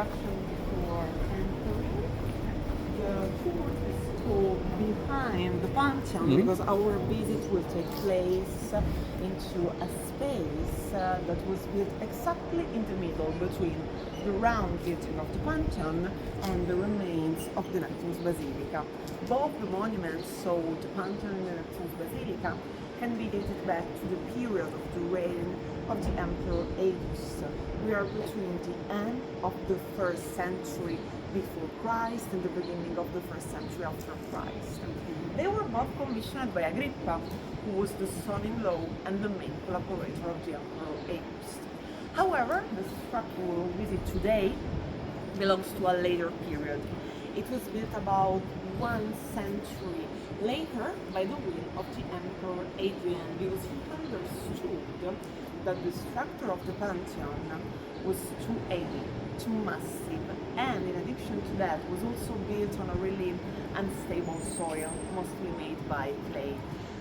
introduction for entering. The tour is called Behind the Pantheon because our visit will take place into a space that was built exactly in the middle between the round building of the Pantheon and the remains of the Neptune's Basilica. Both the monuments, so the Pantheon and the Neptune's Basilica, can be dated back to the period of the reign of the Emperor Aetius. We are between the end of the 1st century before Christ and the beginning of the 1st century after Christ. They were both commissioned by Agrippa, who was the son-in-law and the main collaborator of the Emperor Aetius. However, the structure we will visit today belongs to a later period. It was built about 1 century later by the will of the Emperor Adrian, because he understood that the structure of the Pantheon was too heavy, too massive, and in addition to that was also built on a really unstable soil, mostly made by clay.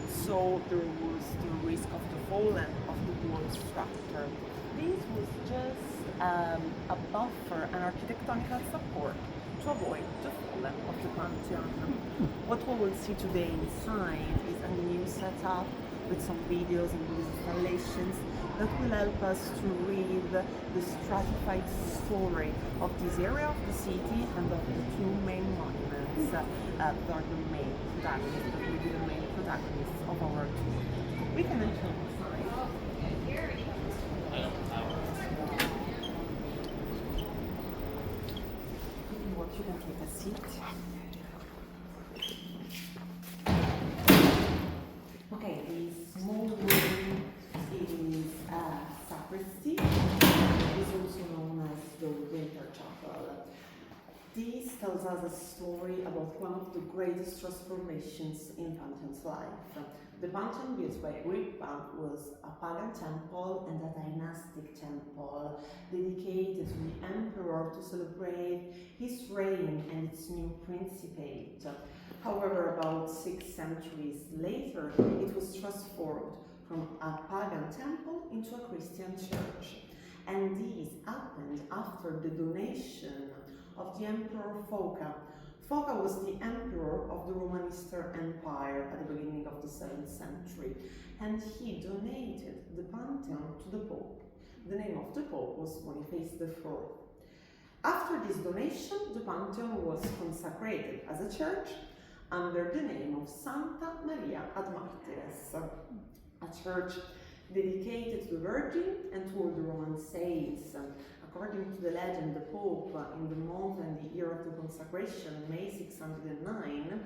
So there was the risk of the falling of the whole structure. This was just a buffer, an architectonic support to avoid the falling of the Pantheon. What we will see today inside is a new setup with some videos and installations that will help us to read the stratified story of this area of the city and of the two main monuments that are the main protagonists, that will be the main protagonists of our tour. We can enter inside. You can take a seat. Okay, the small room is a sacristy. It is also known as the Winter Chapel. This tells us a story about one of the greatest transformations in Pantheon's life. The Pantheon built by Agrippa was a pagan temple and a dynastic temple dedicated to the emperor to celebrate his reign and its new principate. However, about 6 centuries later, it was transformed from a pagan temple into a Christian church. And this happened after the donation of the Emperor Phocas. Phocas was the emperor of the Roman Eastern Empire at the beginning of the 7th century, and he donated the Pantheon to the Pope. The name of the Pope was Boniface IV. After this donation, the Pantheon was consecrated as a church under the name of Santa Maria ad Martires, a church dedicated to the Virgin and to all the Roman saints. According to the legend, the Pope, in the month and the year of the consecration, May 609,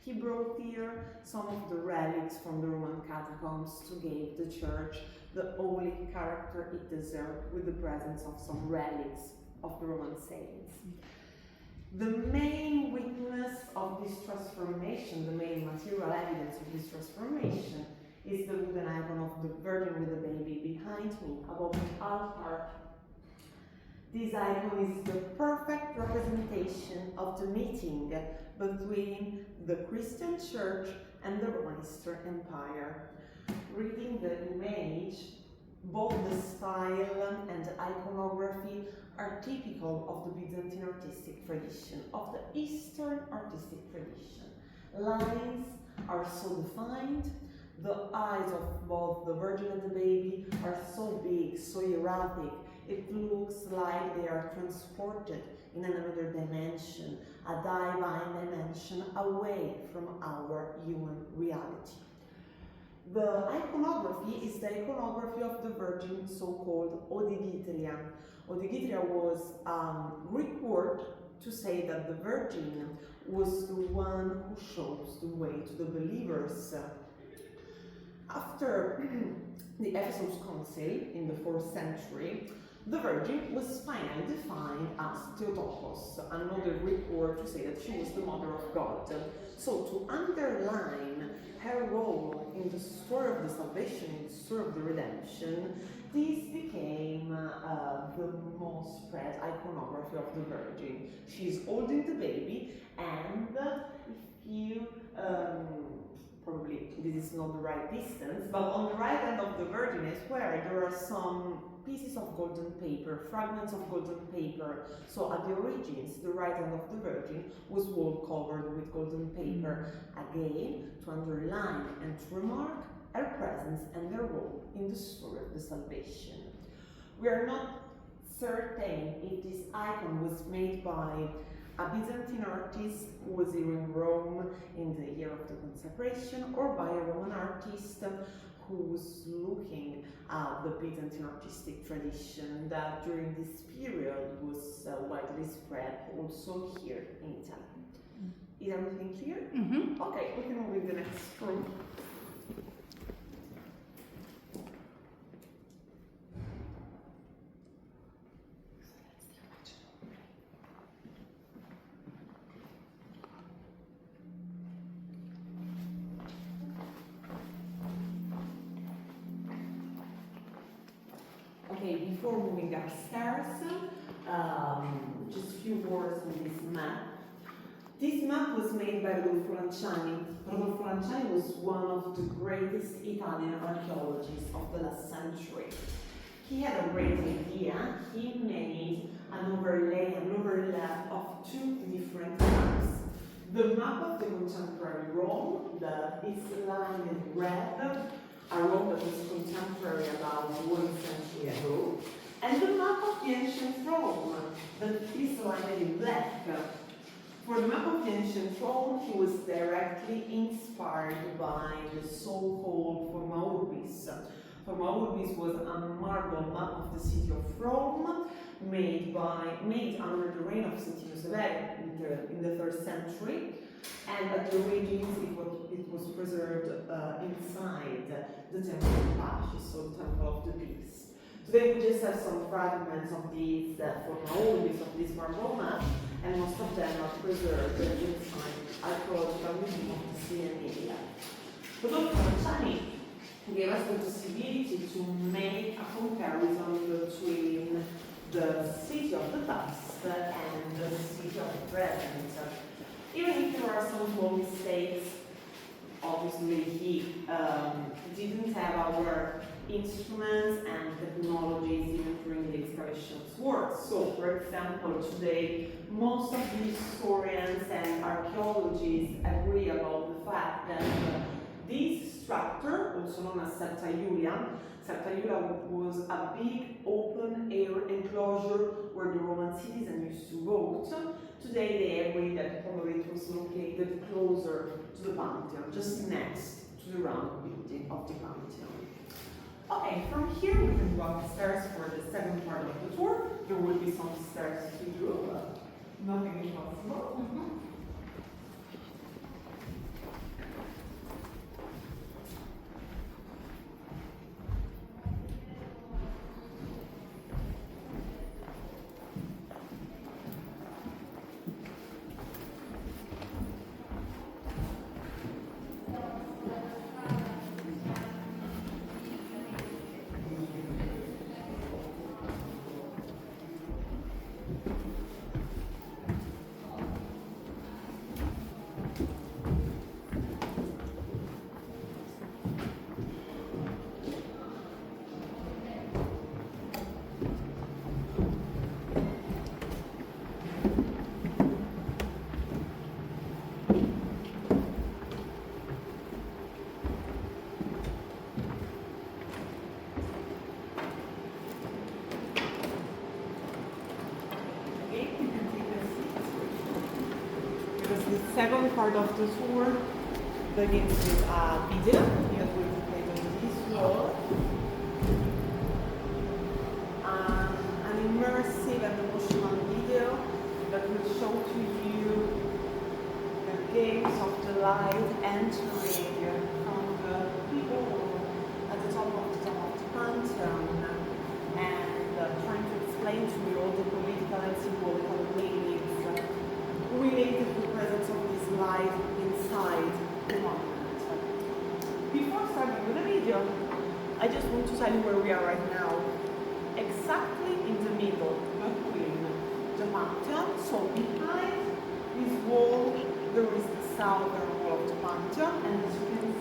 he brought here some of the relics from the Roman catacombs to give the church the holy character it deserved with the presence of some relics of the Roman saints. The main witness of this transformation, the main material evidence of this transformation, is the wooden icon of the Virgin with the baby behind me above the altar. This icon is the perfect representation of the meeting between the Christian Church and the Roman Eastern Empire. Reading the image, both the style and the iconography are typical of the Byzantine artistic tradition, of the Eastern artistic tradition. Lines are so defined, the eyes of both the Virgin and the baby are so big, so erratic, it looks like they are transported in another dimension, a divine dimension away from our human reality. The iconography is the iconography of the Virgin, so-called odigitria. Odigitria was a Greek word to say that the Virgin was the one who shows the way to the believers. After the Ephesus Council in the 4th century, the Virgin was finally defined as Theotokos, another Greek word to say that she was the Mother of God. So to underline her role in the story of the salvation, in the story of the redemption, this became the most spread iconography of the Virgin. She's holding the baby, and if you probably this is not the right distance, but on the right end of the Virgin Square there are some pieces of golden paper, fragments of golden paper. So at the origins, the right end of the Virgin was wall covered with golden paper, again to underline and to remark her presence and their role in the story of the salvation. We are not certain if this icon was made by a Byzantine artist who was here in Rome in the year of the consecration, or by a Roman artist who was looking at the Byzantine artistic tradition that during this period was widely spread also here in Italy. Is everything clear? Mm-hmm. Okay, we can move in the next room. Okay, before moving upstairs, just a few words on this map. This map was made by Rodolfo Lanciani. Rodolfo Lanciani was one of the greatest Italian archaeologists of the last century. He had a great idea. He made an overlap of two different maps. The map of the contemporary Rome, that is lined in red, a Rome that was contemporary about 1 century ago, and the map of the ancient Rome, that is lined in black. For the map of the ancient Rome, he was directly inspired by the so-called Forma Urbis. Forma Urbis was a marble map of the city of Rome, made under the reign of Septimius Severius in the 3rd century. And at the origins, it was preserved inside the Temple of Pacis, so the Temple of the Peace. Today we just have some fragments of these Forma of this marble map, and most of them are preserved inside archaeological museum of the Sea and Italy. Rodolfo Lanciani gave us the possibility to make a comparison between the city of the past and the city of the present. Even if there are some small mistakes, obviously he didn't have our instruments and technologies even during the excavations work. So, for example, today, most of the historians and archaeologists agree about the fact that this structure, also known as Serta Iulia was a big open-air enclosure where the Roman citizens used to vote. Today they agree that probably it was located closer to the Pantheon, just next to the round building of the Pantheon. Okay, from here we can go upstairs for the second part of the tour. There will be some stairs to do, but nothing impossible. Mm-hmm. The second part of the tour begins with a video that will be played on this wall. An immersive and emotional video that will show to you the games of the light entering from the people at the top of the Pantheon and trying to explain to you all the political and symbolical meanings related to the presence of this light inside the monument. Before starting with the video, I just want to tell you where we are right now. Exactly in the middle between the Pantheon, so behind this wall there is the southern wall of the Pantheon, and as you can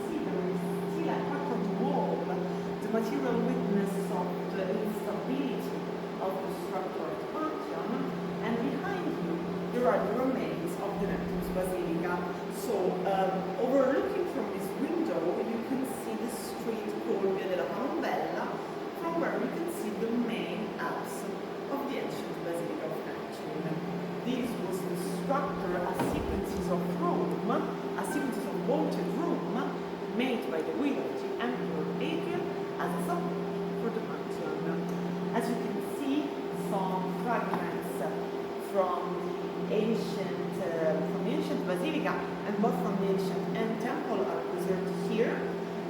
material witness of the instability of the structure of the Pantheon, and behind you there are the remains of the Neptune's Basilica. So overlooking from this window you can see the street called Via della Palombella, from where you can see the main apse of the ancient Basilica of Neptune. This was the structure, a sequences of room, a sequences of vaulted room made by the will of the Emperor Adrian as a support for the Pantheon. As you can see, some fragments from the ancient Basilica and both from the ancient and temple are preserved here.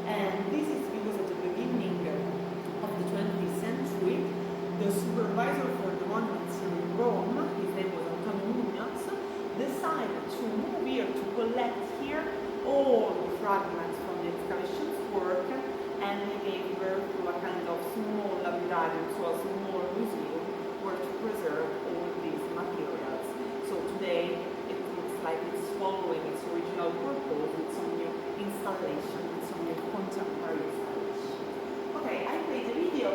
And this is because at the beginning of the 20th century, the supervisor for the monuments in Rome, his name was Antonio Munoz, decided to move here to collect here all the fragments from the excavations work, and he gave birth to a kind of small librarium, so a small museum where to preserve all these materials. So today it looks like it's following its original purpose with some new installation, with some new contemporary installation. Okay, I played the video.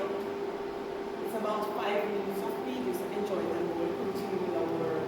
It's about 5 minutes of video, so enjoy them. We'll continue with our tour.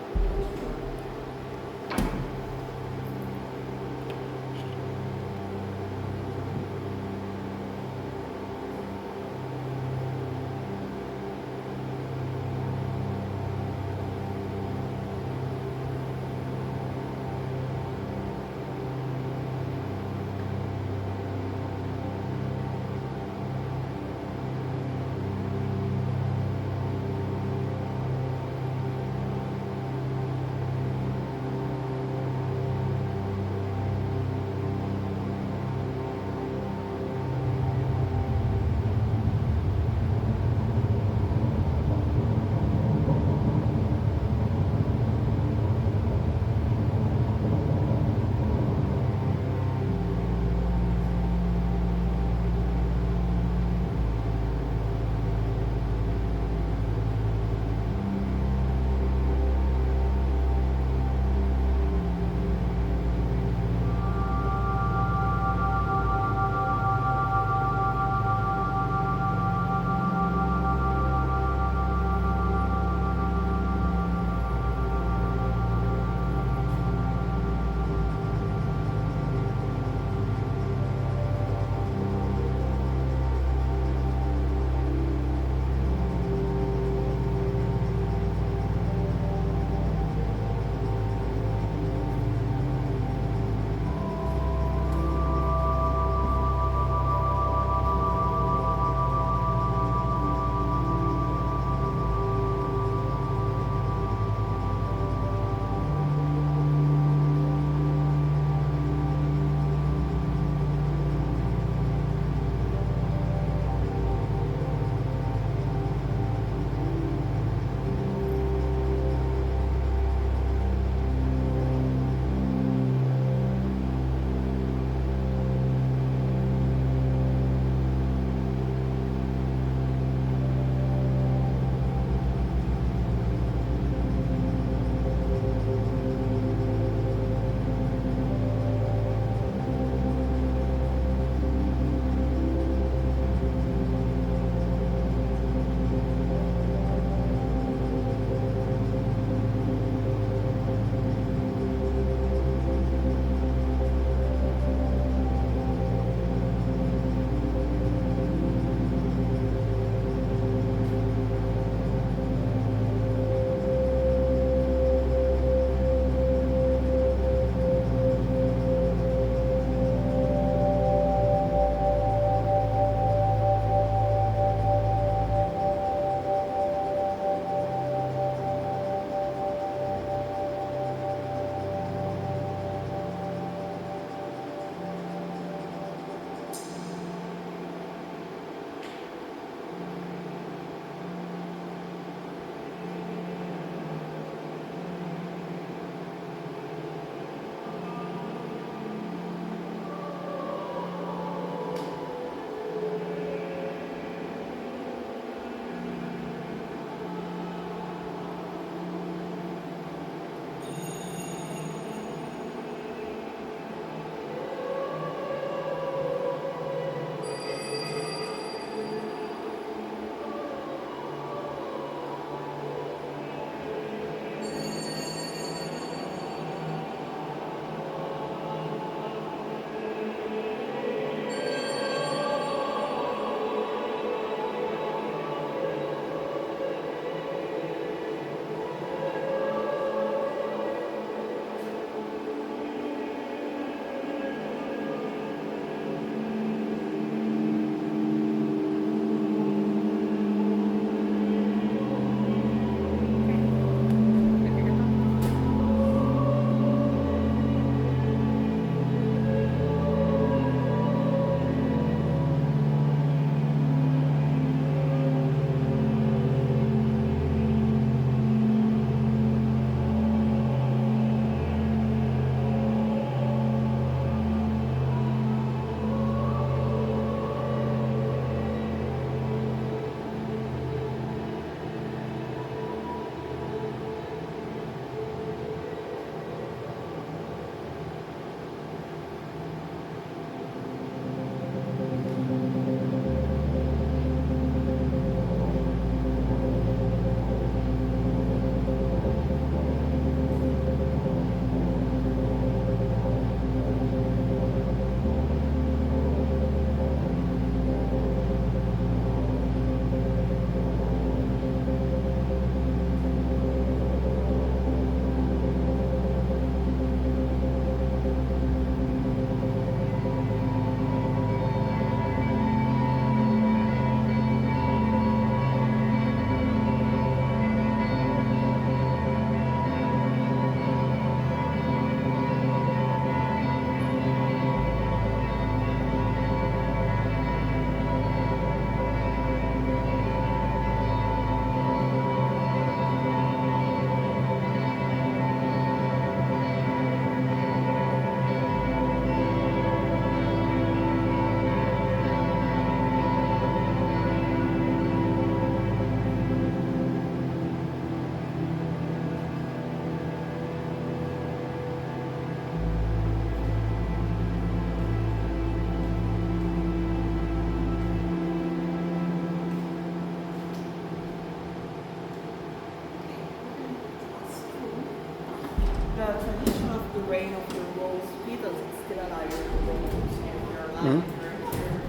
the tradition of the reign of the rose petals is still alive in the rooms, and we are alive here.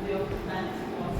The occupant was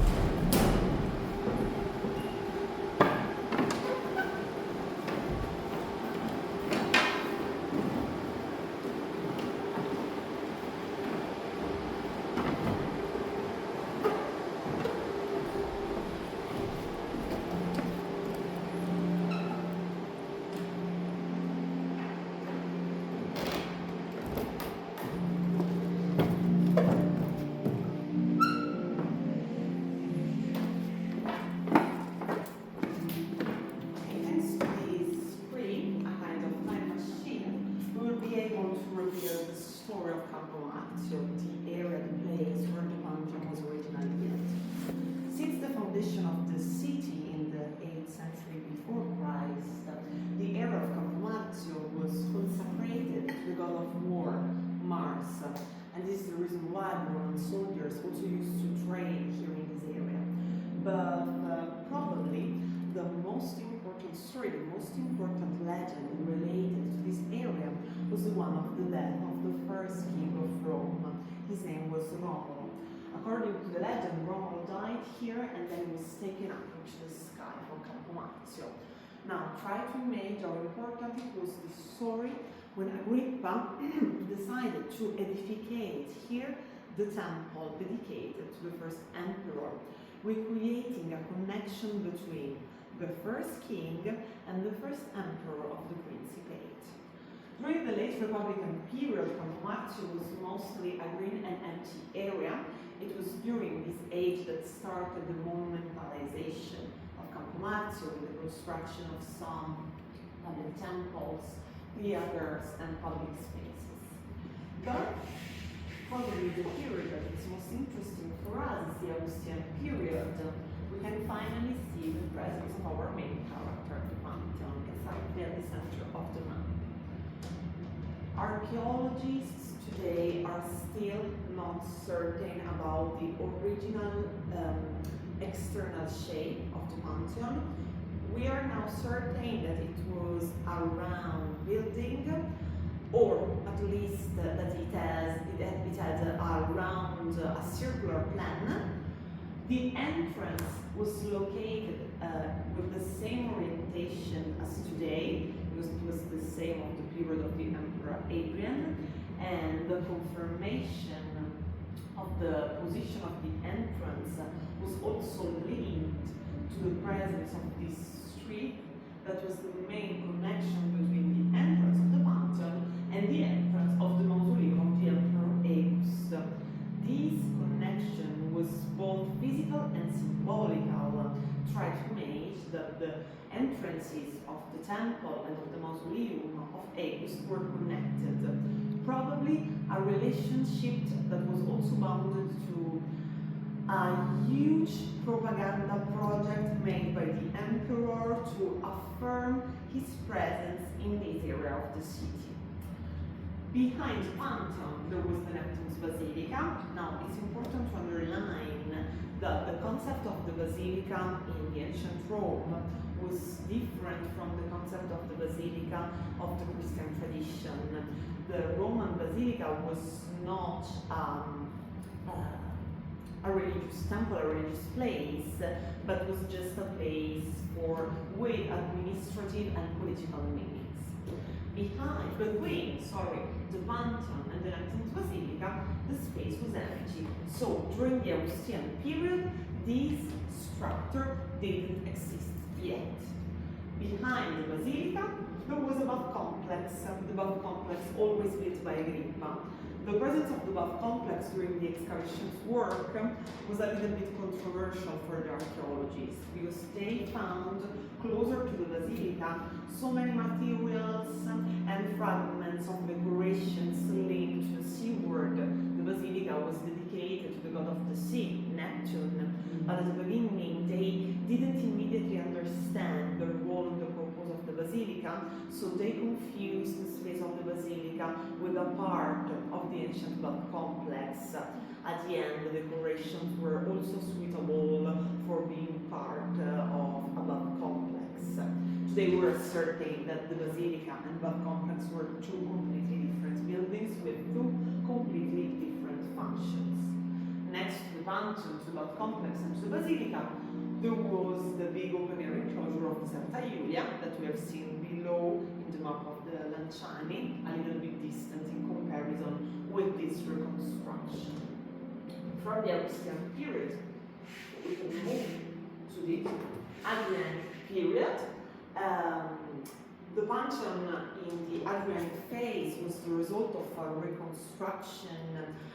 the area, the place where the Pantheon was originally built. Since the foundation of the city in the 8th century before Christ, the area of Campomarzio was consecrated to the god of war, Mars, and this is the reason why Roman soldiers also used to train here in this area. But probably the most important story, the most important legend related to this area was the one of the death of the first king of Rome. His name was Romolo. According to the legend, Romolo died here and then was taken up into the sky from Campomarzio. Now, try to imagine how important it was the story when Agrippa decided to edificate here the temple dedicated to the first emperor, recreating a connection between the first king and the first emperor of the Principate. During the late Republican period, Campomarzio was mostly a green and empty area. It was during this age that started the monumentalization of Campomarzio with the construction of some public temples, theaters, and public spaces. But probably the period that is most interesting for us is the Augustan period. We can finally see the presence of our main character, the Pantheon, exactly at the center of the map. Archaeologists today are still not certain about the original external shape of the Pantheon. We are now certain that it was a round building, or at least that it had a round, a circular plan. The entrance was located with the same orientation as today, because it was the same of the period of the Emperor Adrian, and the confirmation of the position of the entrance was also linked to the presence of this street that was the main connection between the entrance of the Pantheon and the entrance of the mausoleum of the Emperor Auguste. This connection was both physical and symbolical. Try to imagine that the entrances of the temple and of the mausoleum of Auguste were connected. Probably a relationship that was also bounded to a huge propaganda project made by the emperor to affirm his presence in this area of the city. Behind Pantheon, there was the Neptune's Basilica. Now, it's important to underline that the concept of the basilica in the ancient Rome was different from the concept of the basilica of the Christian tradition. The Roman basilica was not a religious temple, a religious place, but was just a place for with administrative and political meanings. Between the Pantheon and the Neptune's Basilica, the space was empty. So during the Augustan period, this structure didn't exist yet. Behind the Basilica, there was a bath complex, the bath complex always built by Agrippa. The presence of the bath complex during the excavations work was a little bit controversial for the archaeologists because they found closer to the basilica so many materials and fragments of decorations linked to the seaward. The basilica was dedicated to the god of the sea, Neptune, but at the beginning they didn't immediately understand the role and the purpose of the basilica, so they confused the space of the basilica with a part of the ancient bath complex. At the end, the decorations were also suitable for being part of a bath complex. they were asserting that the basilica and that complex were two completely different buildings with two completely different functions. Next to the Pantheon, to that complex and to the basilica, there was the big open air enclosure of the Santa Iulia that we have seen below in the map of the Lanciani, a little bit distant in comparison with this reconstruction. From the Augustan period, we can move to the Adrianic period. The Pantheon in the Adrianic phase was the result of a reconstruction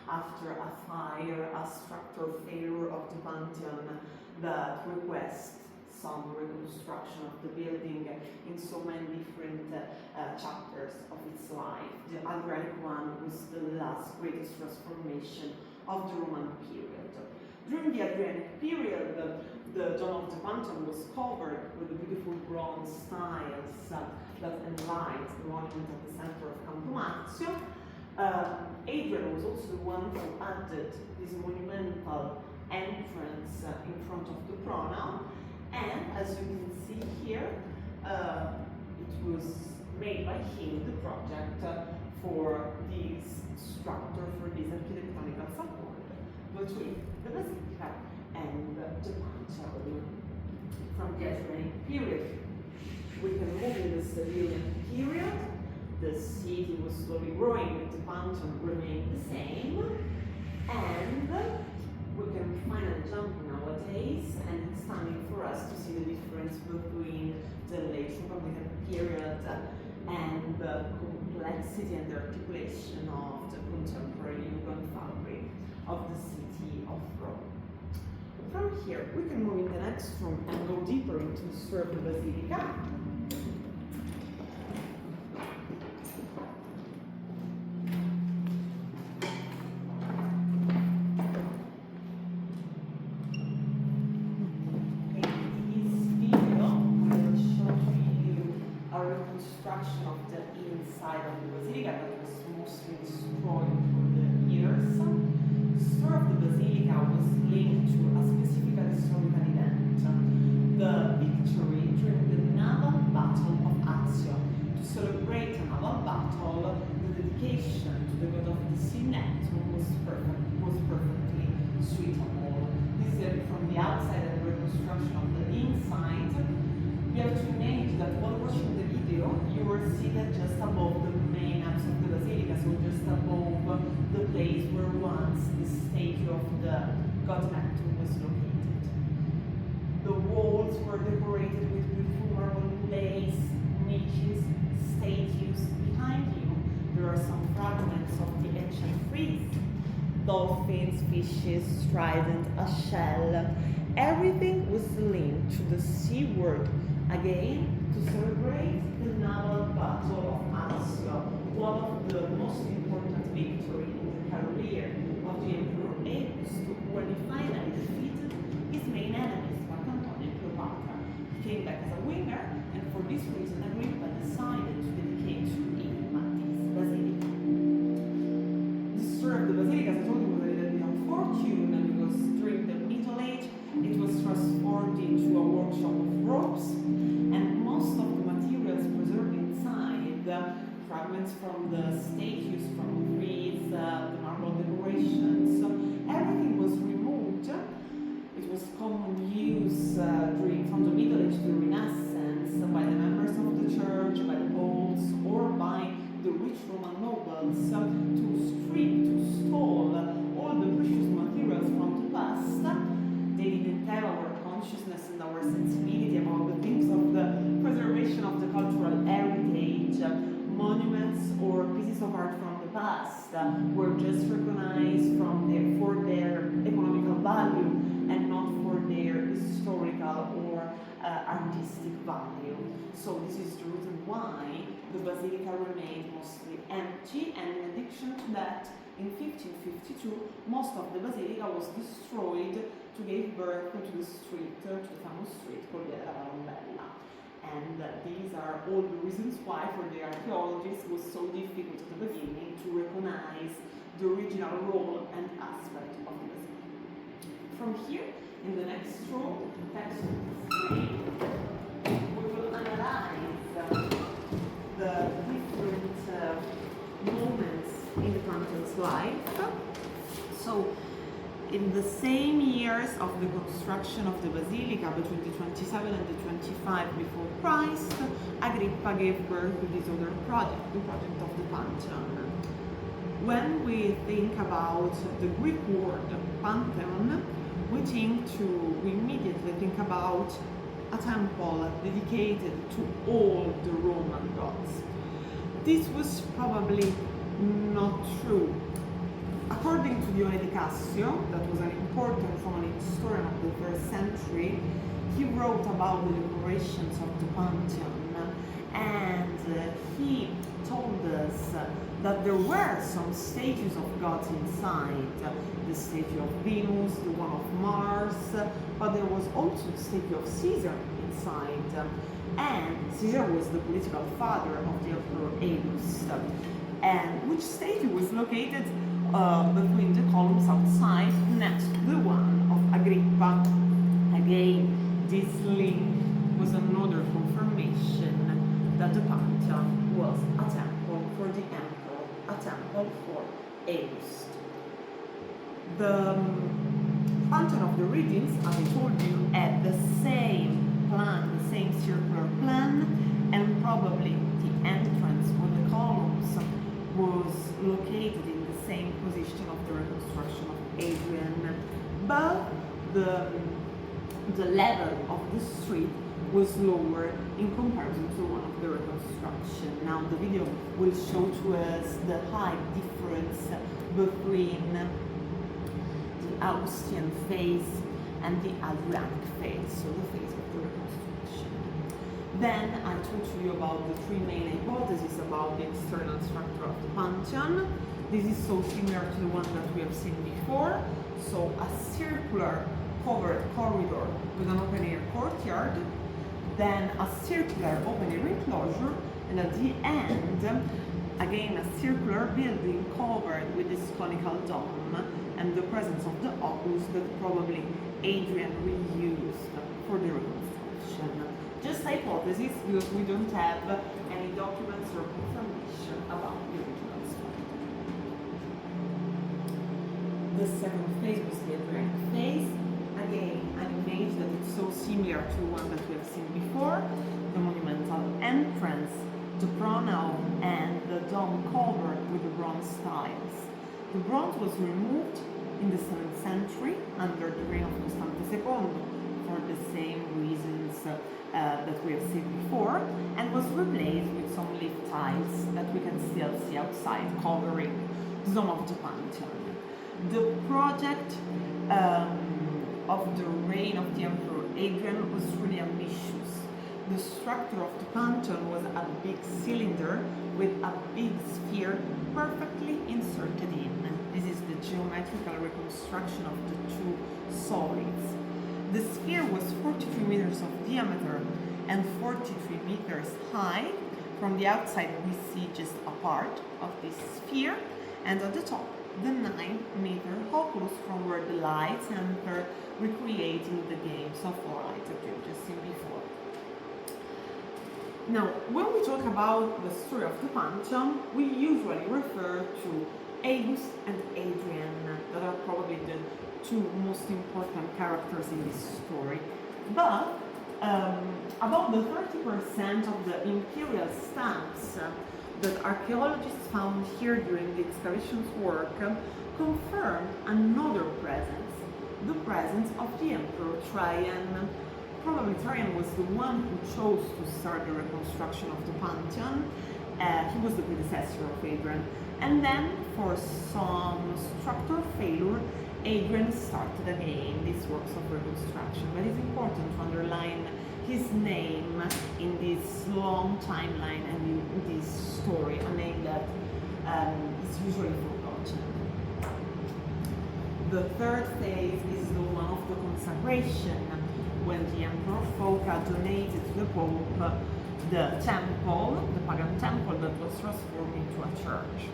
after a fire, a structural failure of the Pantheon that requests some reconstruction of the building in so many different chapters of its life. The Adrianic one was the last greatest transformation of the Roman period. During the Adrianic period, the dome of the Pantheon was covered with the beautiful bronze tiles that enlivened the monument at the center of Campo Marzio. Adrian was also the one who added this monumental entrance in front of the pronaos, and as you can see here, it was made by him, the project for this structure, for this architectonical support between the basilica and the Pantheon. From the Adrianic period, we can move in the Sabellian period. The city was slowly growing, but the Pantheon remained the same. And we can finally jump nowadays, and it's time for us to see the difference between the late Republican period and the complexity and the articulation of the contemporary urban fabric of the city of Rome. From here, we can move in the next room and go deeper into the story of the basilica. Reconstruction of the inside of the basilica that was mostly destroyed through the years. The story of the basilica was linked to a specific historical event, the victory during the naval battle of Accio. To celebrate a naval battle, the dedication to the god of the sea Neptune was perfectly suitable. This is from the outside and the reconstruction of the inside. You have to imagine that while watching the video, you were seated just above the main apse of the basilica, so just above the place where once the statue of the god Neptune was located. The walls were decorated with beautiful marble lace, niches, statues. Behind you, there are some fragments of the ancient frieze. Dolphins, fishes, trident, a shell. Everything was linked to the sea word, again to celebrate the naval battle of Accio, one of the most important victories in the career of the Emperor Augustus, when he finally defeated his main enemies, Mark Antonio and Cleopatra. He came back as a winner, and for this reason Agrippa decided to dedicate to him this basilica. The story of the basilica, as I told you, was a little bit unfortunate because during the Middle Age it was transformed into a workshop of ropes, and most of the materials preserved inside, fragments from the statues, from the frieze, the marble decorations, everything was removed. It was common use from the Middle Age to the Renaissance by the members of the church, by the popes, or by the rich Roman nobles to strip, to stole all the precious materials from the past. They didn't have our consciousness and our sensibility about the things of the preservation of the cultural heritage. Monuments or pieces of art from the past were just recognized for their economical value and not for their historical or artistic value. So this is the reason why the basilica remained mostly empty, and in addition to that, in 1552, most of the basilica was destroyed to give birth to the famous street called the Rambella. And these are all the reasons why, for the archaeologists, it was so difficult at the beginning to recognize the original role and aspect of the basilica. From here, in the next row, text 3, we will analyze So in the same years of the construction of the basilica, between the 27 and the 25 before Christ, Agrippa gave birth to this other project, the project of the Pantheon. When we think about the Greek word Pantheon, we immediately think about a temple dedicated to all the Roman gods. This was probably not true. According to Dione di Cassio, that was an important Roman historian of the 1st century, he wrote about the decorations of the Pantheon, and he told us that there were some statues of gods inside, the statue of Venus, the one of Mars, but there was also the statue of Caesar inside, and Caesar was the political father of the Emperor Augustus, and which statue was located between the columns outside next to the one of Agrippa. Again, this link was another confirmation that the Pantheon was a temple for the emperor, a temple for Augustus. The Pantheon of the Regions, as I told you, had the same plan, the same circular plan, and probably the entrance or the columns was located in the same position of the reconstruction of Adrian, but the level of the street was lower in comparison to one of the reconstruction. Now the video will show to us the height difference between the Augustan phase and the Adriatic phase, so the phase of the reconstruction. Then I talked to you about the three main hypotheses about the external structure of the Pantheon. This is so similar to the one that we have seen before. So a circular covered corridor with an open-air courtyard, then a circular open-air enclosure, and at the end, again a circular building covered with this conical dome and the presence of the opus that probably Adrian reused for the reconstruction. Just hypothesis, because we don't have any documents or confirmation about the original structure. The second phase was the Adriatic phase. Again, an image that is so similar to one that we have seen before. The monumental entrance, the pronaos, and the dome covered with the bronze tiles. The bronze was removed in the 7th century under the reign of Constantine II for the same reasons that we have seen before, and was replaced with some leaf tiles that we can still see outside covering the dome of the Pantheon. The project of the reign of the Emperor Adrian was really ambitious. The structure of the Pantheon was a big cylinder with a big sphere perfectly inserted in. This is the geometrical reconstruction of the two solids. The sphere was 43 meters of diameter and 43 meters high. From the outside we see just a part of this sphere, and at the top the 9-meter oculus from where the lights enter, recreating the games of light that you've just seen before. Now, when we talk about the story of the Pantheon, we usually refer to Augustus and Adrian, that are probably the two most important characters in this story. But about the 30% of the imperial stamps that archaeologists found here during the excavations work confirmed another presence, the presence of the Emperor Trajan. Probably Trajan was the one who chose to start the reconstruction of the Pantheon. He was the predecessor of Adrian. And then, for some structural failure, Adrian started again these works of reconstruction. But it's important to underline his name in this long timeline and in this story, a name that is usually forgotten. The third phase is the one of the consecration, when the Emperor Foca donated to the Pope the temple, the pagan temple that was transformed into a church.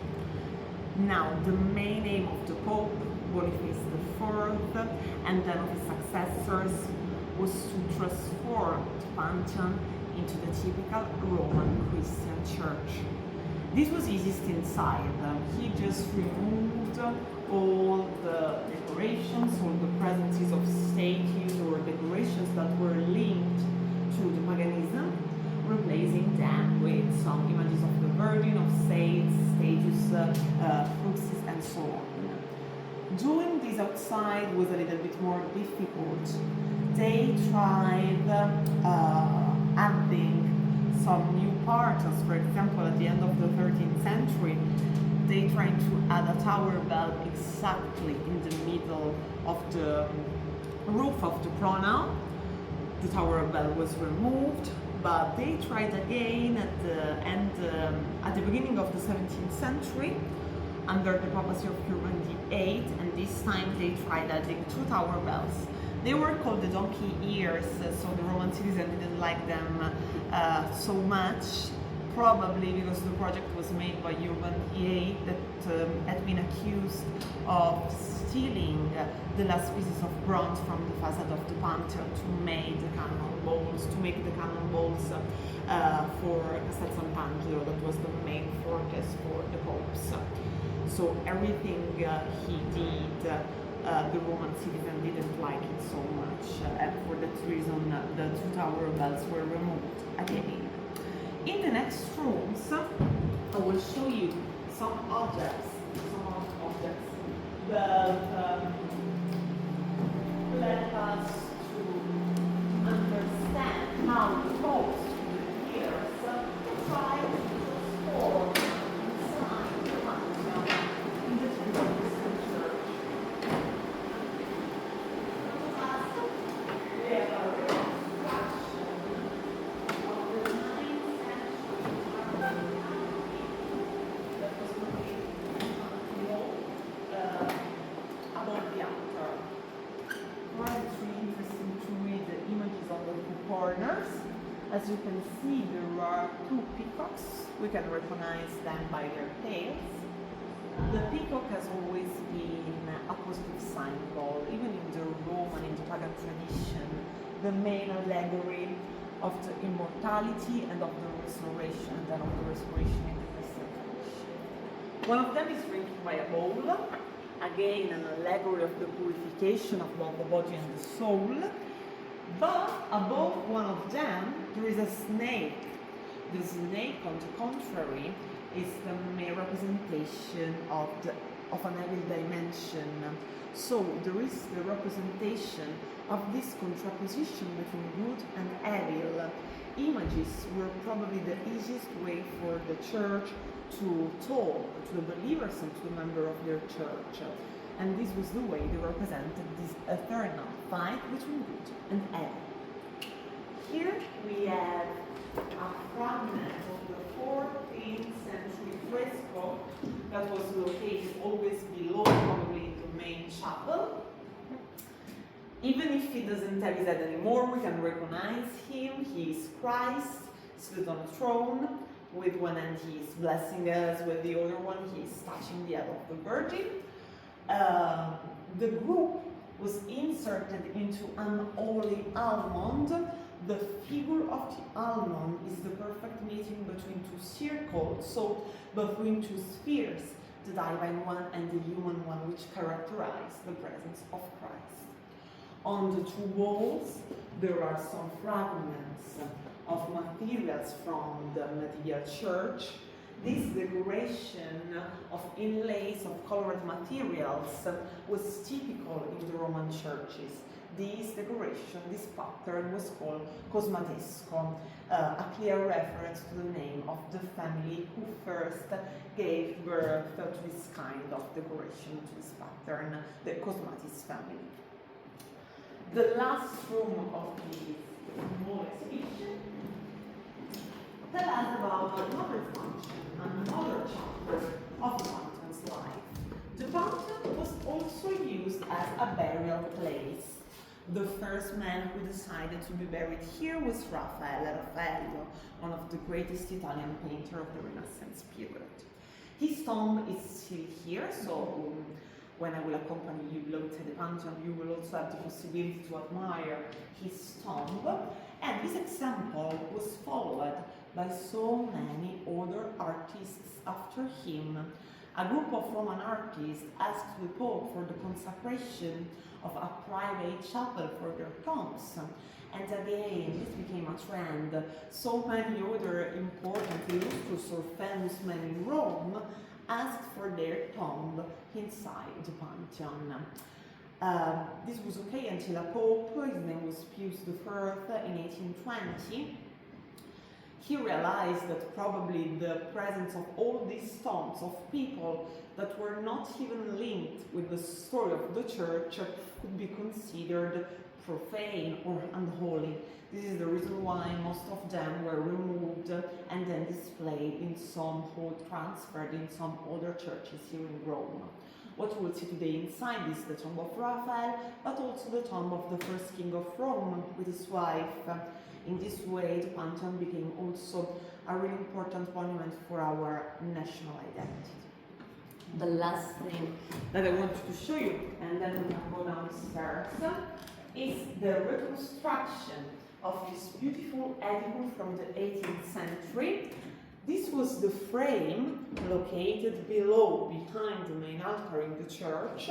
Now, the main aim of the Pope, Boniface IV, and then of his successors, was to transform the Pantheon into the typical Roman Christian church. This was easiest inside. He just removed all the decorations, all the presences of statues or decorations that were linked to the paganism, replacing them with some images of the Virgin, of saints, statues, crucifixes, and so on. Doing this outside was a little bit more difficult. They tried adding some new parts. For example, at the end of the 13th century, they tried to add a tower bell exactly in the middle of the roof of the pronaos. The tower bell was removed, but they tried again at the beginning of the 17th century under the papacy of Urban VIII, and this time they tried adding 2 tower bells. They were called the donkey ears, so the Roman citizen didn't like them so much, probably because the project was made by Urban VIII that had been accused of stealing the last pieces of bronze from the facade of the Pantheon to make the cannonballs for Castel Sant'Angelo, that was the main fortress for the popes. So everything he did, the Roman citizen didn't like it so much, and for that reason the 2 tower bells were removed again. In the next rooms, I will show you some objects that let us to understand how the popes through the years tried to transform inside the Pantheon in the Christian church. We have a reconstruction of the 9th century that was made above the altar. It's really interesting to read the images on the 2 corners. As you can see, there are 2 peacocks. We can recognize them by their tails. The peacock has always been a positive symbol, even in the Roman, in the pagan tradition, the main allegory of the immortality and of the restoration, and then of the restoration in the Christian tradition. One of them is drinking by a bowl, again an allegory of the purification of both the body and the soul. But above one of them there is a snake. The snake, on the contrary, is the main representation of an evil dimension. So there is the representation of this contraposition between good and evil. Images were probably the easiest way for the church to talk to the believers and to the member of their church. And this was the way they represented this eternal fight between good and evil. Here we have a fragment of the 14th century fresco that was located always below, probably the main chapel. Even if he doesn't have his head anymore, we can recognize him. He is Christ, seated on a throne. With one hand he is blessing us, with the other one he is touching the head of the Virgin. The group was inserted into an holy almond. The figure of the almond is the perfect meeting between 2 circles, so between 2 spheres, the divine one and the human one, which characterize the presence of Christ. On the 2 walls, there are some fragments of materials from the medieval church. This decoration of inlays of colored materials was typical in the Roman churches. This decoration, this pattern was called cosmatesco, a clear reference to the name of the family who first gave birth to this kind of decoration, to this pattern, the Cosmatis family. The last room of this small exhibition tells us about another function, another chapter of the Pantheon's life. The Pantheon was also used as a burial place. The first man who decided to be buried here was Raffaello, one of the greatest Italian painters of the Renaissance period. His tomb is still here, so when I will accompany you below to the Pantheon, you will also have the possibility to admire his tomb. And And this example was followed by so many other artists after him. A group of Roman artists asked the Pope for the consecration of a private chapel for their tombs. And again, this became a trend. So many other important illustrious or famous men in Rome asked for their tomb inside the Pantheon. This was okay until a pope, his name was Pius I, in 1820. He realized that probably the presence of all these tombs of people that were not even linked with the story of the church could be considered profane or unholy. This is the reason why most of them were removed and then displayed in some or transferred in some other churches here in Rome. What you will see today inside is the tomb of Raphael, but also the tomb of the first king of Rome with his wife. In this way, the Pantheon became also a really important monument for our national identity. The last thing that I wanted to show you, and then we can go downstairs, is the reconstruction of this beautiful edifice from the 18th century. This was the frame located below, behind the main altar in the church,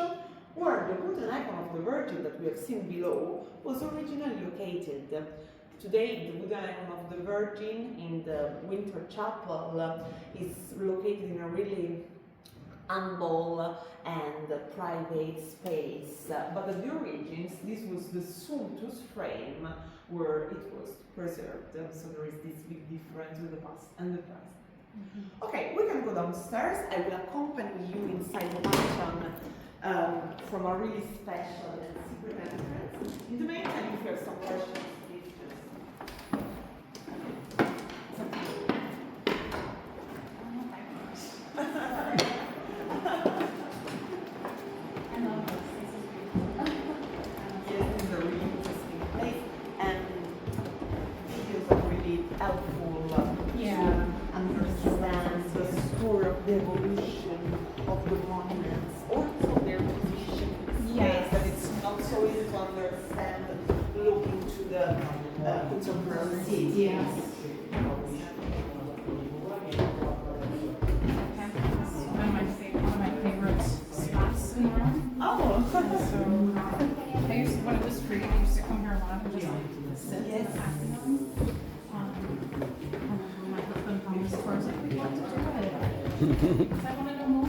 where the wooden icon of the Virgin that we have seen below was originally located. Today, the wooden icon of the Virgin in the Winter Chapel is located in a really humble and private space. But at the origins, this was the sumptuous frame where it was preserved. So there is this big difference with the past and the present. Okay, we can go downstairs. I will accompany you inside the Pantheon from a really special and secret entrance. In the meantime, if you have some questions, please the evolution of the monuments, also their position in space, that it's not so easy to understand looking to the contemporary city. Yes. One of my favorite spots in Rome. Oh! So, when it was free, I used to come here a lot and just sit in the Pantheon. My husband promised, of course, like, we want to do it. Because I want to know more.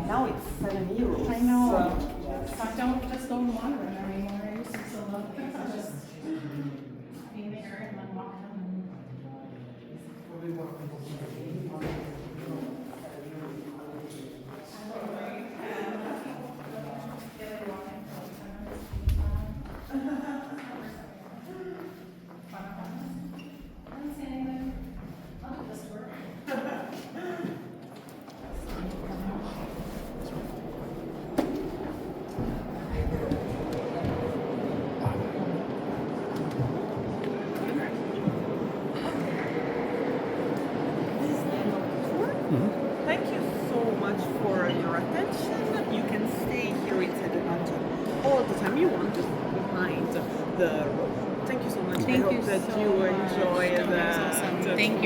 Now it's €7. I know. So I don't just go and wander in there anymore. I used to still love things. I just be there and then walk around. Thank you so much for your attention. You can stay here inside the Pantheon all the time you want, just behind the room. Thank you so much. I hope that you enjoy that. Thank you.